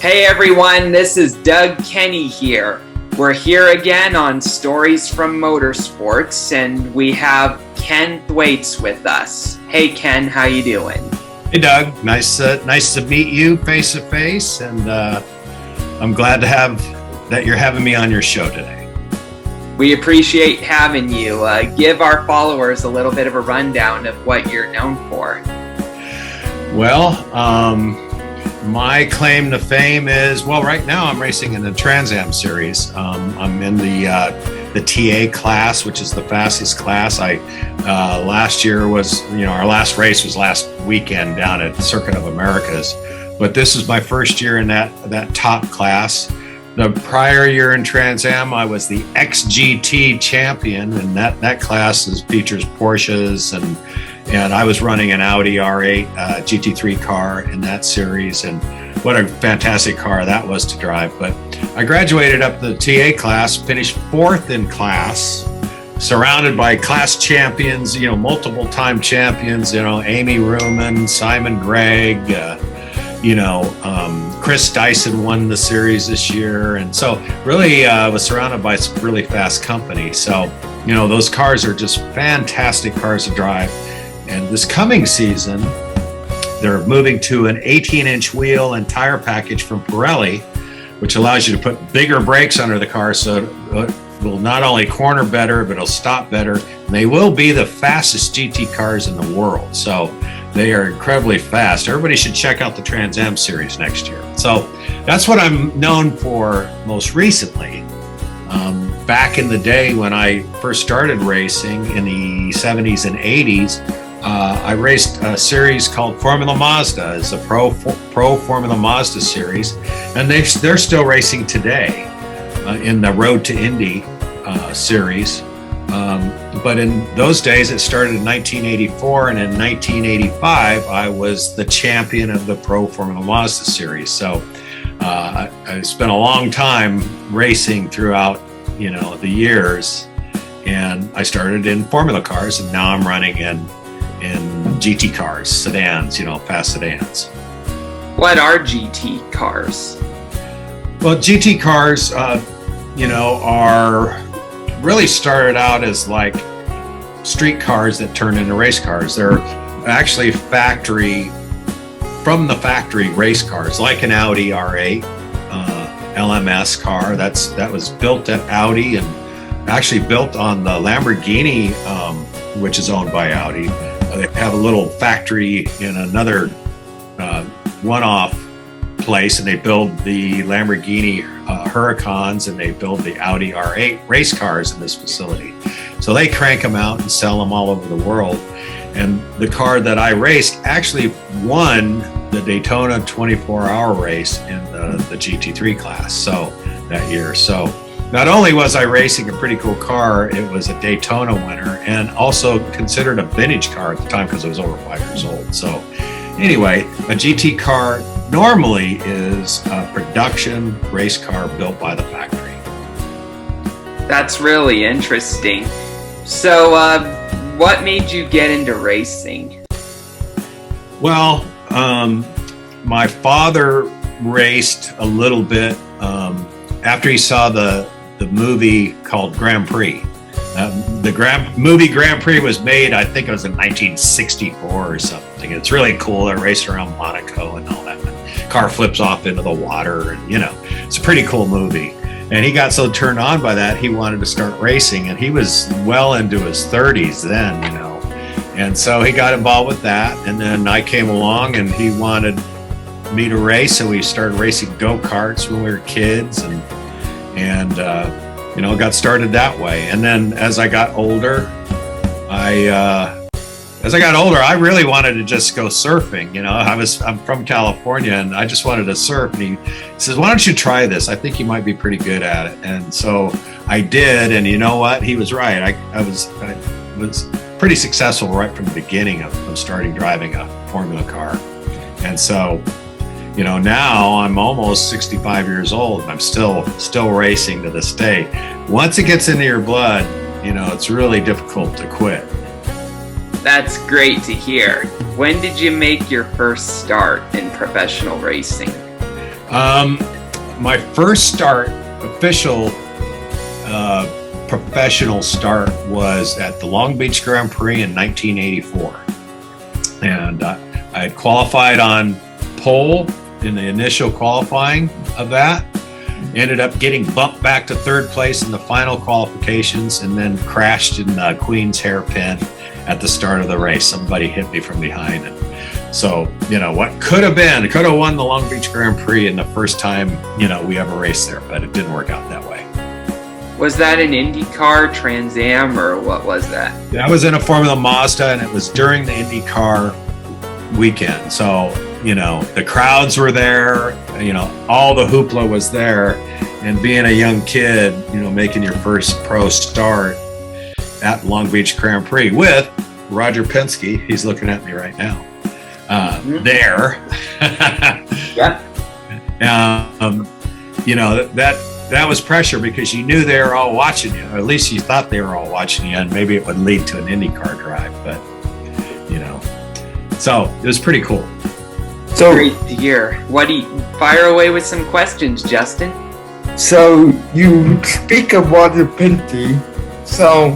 Hey everyone, this is Doug Kenny here. We're here again on Stories from Motorsports, and we have Ken Thwaits with us. Hey Ken, how you doing? Hey Doug, nice to meet you face to face, and I'm glad to have that you're having me on your show today. We appreciate having you. Give our followers a little bit of a rundown of what you're known for. Well, my claim to fame is, well, right now I'm racing in the Trans Am series. I'm in the TA class, which is the fastest class. Last year was, our last race was last weekend down at Circuit of Americas, but this is my first year in that top class. The prior year in Trans Am, I was the XGT champion, and that class features Porsches, and I was running an Audi R8 GT3 car in that series, and what a fantastic car that was to drive. But I graduated up the TA class, finished fourth in class, surrounded by class champions, multiple time champions, Amy Ruman, Simon Gregg, Chris Dyson won the series this year. And so really was surrounded by some really fast company. So, those cars are just fantastic cars to drive. And this coming season, they're moving to an 18-inch wheel and tire package from Pirelli, which allows you to put bigger brakes under the car, so it will not only corner better, but it'll stop better. And they will be the fastest GT cars in the world. So they are incredibly fast. Everybody should check out the Trans Am series next year. So that's what I'm known for most recently. Back in the day when I first started racing in the 70s and 80s, I raced a series called Formula Mazda. It's a pro Formula Mazda series, and they're still racing today in the Road to Indy series. But in those days, it started in 1984, and in 1985, I was the champion of the Pro Formula Mazda series. So I spent a long time racing throughout, the years, and I started in Formula cars, and now I'm running in GT cars, sedans, fast sedans. What are GT cars? Well, GT cars, are really started out as like street cars that turned into race cars. They're actually from the factory race cars, like an Audi R8 LMS car. That was built at Audi and actually built on the Lamborghini, which is owned by Audi. They have a little factory in another one-off place, and they build the Lamborghini Huracans, and they build the Audi R8 race cars in this facility. So they crank them out and sell them all over the world. And the car that I raced actually won the Daytona 24-hour race in the GT3 class that year. So not only was I racing a pretty cool car, it was a Daytona winner, and also considered a vintage car at the time because it was over 5 years old. So anyway, a GT car normally is a production race car built by the factory. That's really interesting. So, what made you get into racing? Well, my father raced a little bit after he saw the movie called Grand Prix. The movie Grand Prix was made, I think it was in 1964 or something. It's really cool. They're racing around Monaco and all that. The car flips off into the water, and it's a pretty cool movie. And he got so turned on by that, he wanted to start racing, and he was well into his 30s then, And so he got involved with that, and then I came along, and he wanted me to race, so we started racing go-karts when we were kids, and got started that way. And then as I got older, I really wanted to just go surfing. I'm from California, and I just wanted to surf. And he says, "Why don't you try this? I think you might be pretty good at it." And so I did, and you know what? He was right. I was pretty successful right from the beginning of starting driving a Formula car. And so, now I'm almost 65 years old, and I'm still racing to this day. Once it gets into your blood, it's really difficult to quit. That's great to hear. When did you make your first start in professional racing? My first start, official professional start, was at the Long Beach Grand Prix in 1984. And I had qualified on pole in the initial qualifying of that. Ended up getting bumped back to third place in the final qualifications, and then crashed in Queen's hairpin at the start of the race. Somebody hit me from behind. And so, what could have won the Long Beach Grand Prix in the first time, we ever raced there, but it didn't work out that way. Was that an IndyCar, Trans Am, or what was that? I was in a Formula Mazda, and it was during the IndyCar weekend. So, the crowds were there, all the hoopla was there, and being a young kid, making your first pro start at Long Beach Grand Prix with Roger Penske, he's looking at me right now, there. Yeah. That was pressure, because you knew they were all watching you, or at least you thought they were all watching you, and maybe it would lead to an IndyCar drive, but, so it was pretty cool. So great to hear. Fire away with some questions, Justin. So you speak of Roger Penske. So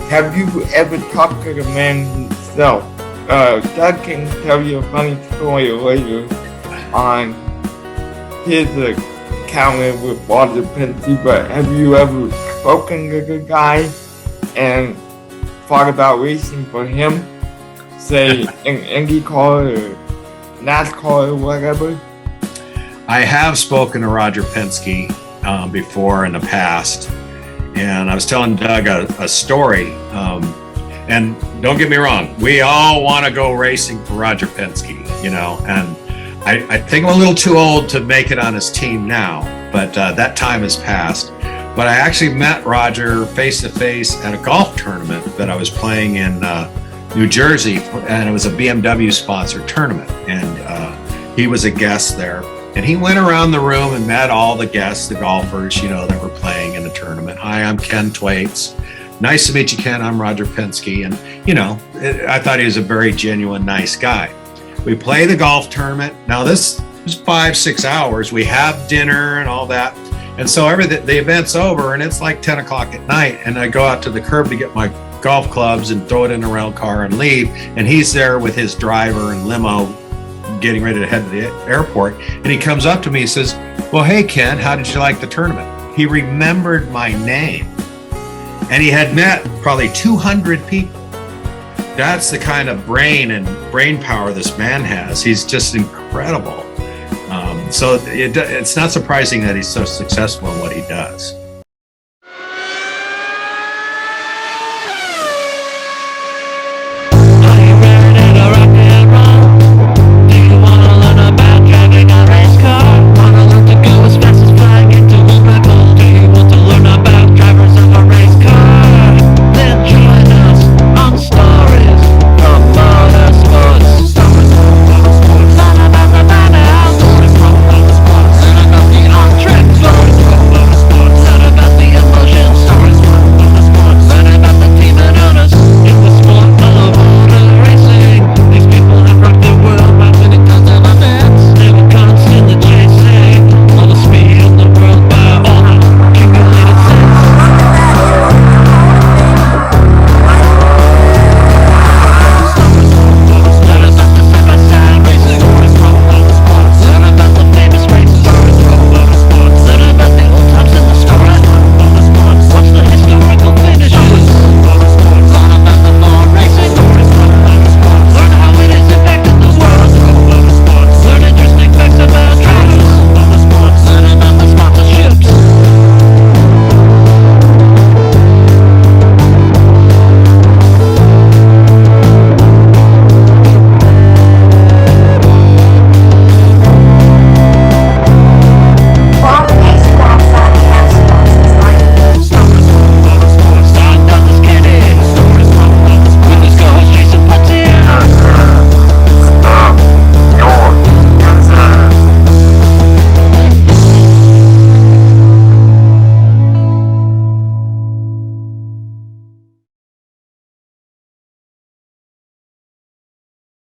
have you ever talked to the man himself? Doug can tell you a funny story later on his encounter with Roger Penske, but have you ever spoken to the guy and thought about racing for him? Say in IndyCar or NASCAR or whatever? I have spoken to Roger Penske before in the past, and I was telling Doug a story. And don't get me wrong, we all want to go racing for Roger Penske, and I think I'm a little too old to make it on his team now, but that time has passed. But I actually met Roger face to face at a golf tournament that I was playing in New Jersey, and it was a BMW sponsored tournament, and he was a guest there, and he went around the room and met all the guests, the golfers, that were playing in the tournament. Hi, I'm Ken Thwaits. Nice to meet you, Ken. I'm Roger Penske. And I thought he was a very genuine, nice guy. We play the golf tournament. Now this was 5-6 hours. We have dinner and all that, and so the event's over, and it's like 10 o'clock at night, and I go out to the curb to get my golf clubs and throw it in a rental car and leave, and he's there with his driver and limo getting ready to head to the airport, and he comes up to me and says, "Well, hey Ken, how did you like the tournament?" He remembered my name, and he had met probably 200 people. That's the kind of brain power this man has. He's just incredible. So it's not surprising that he's so successful in what he does.